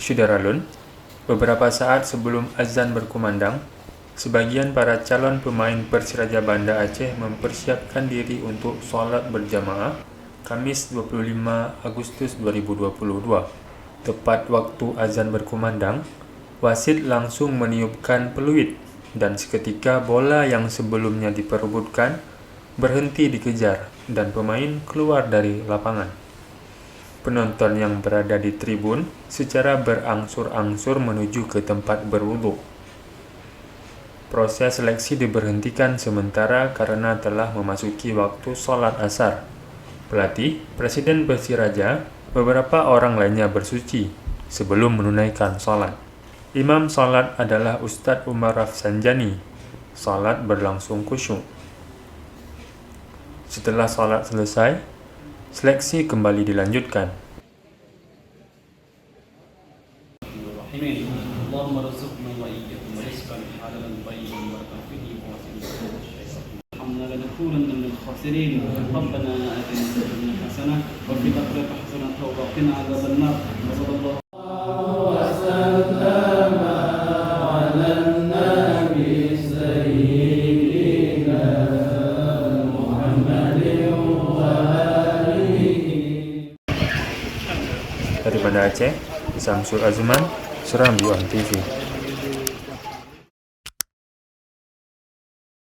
Syudaralun, beberapa saat sebelum azan berkumandang, sebagian para calon pemain Persiraja Banda Aceh mempersiapkan diri untuk solat berjamaah Kamis 25 Agustus 2022. Tepat waktu azan berkumandang, wasit langsung meniupkan peluit dan seketika bola yang sebelumnya diperebutkan berhenti dikejar dan pemain keluar dari lapangan. Penonton yang berada di tribun secara berangsur-angsur menuju ke tempat berwudu. Proses seleksi diberhentikan sementara karena telah memasuki waktu solat asar. Pelatih, Presiden Persiraja, beberapa orang lainnya bersuci sebelum menunaikan solat. Imam solat adalah Ustadz Umar Rafsanjani. Solat berlangsung khusyuk. Setelah solat selesai, seleksi kembali dilanjutkan. Allahumma rzuqna wa iyyakum rizqan halalan tayyiban barakan fihi wa inna lanakunanna minal khasirin. Rabbana atina fid dunya hasanah wa fil akhirati hasanah wa qina adzaban nar. Sallallahu Dari Banda Aceh, Samsul Azman, Serambi On TV.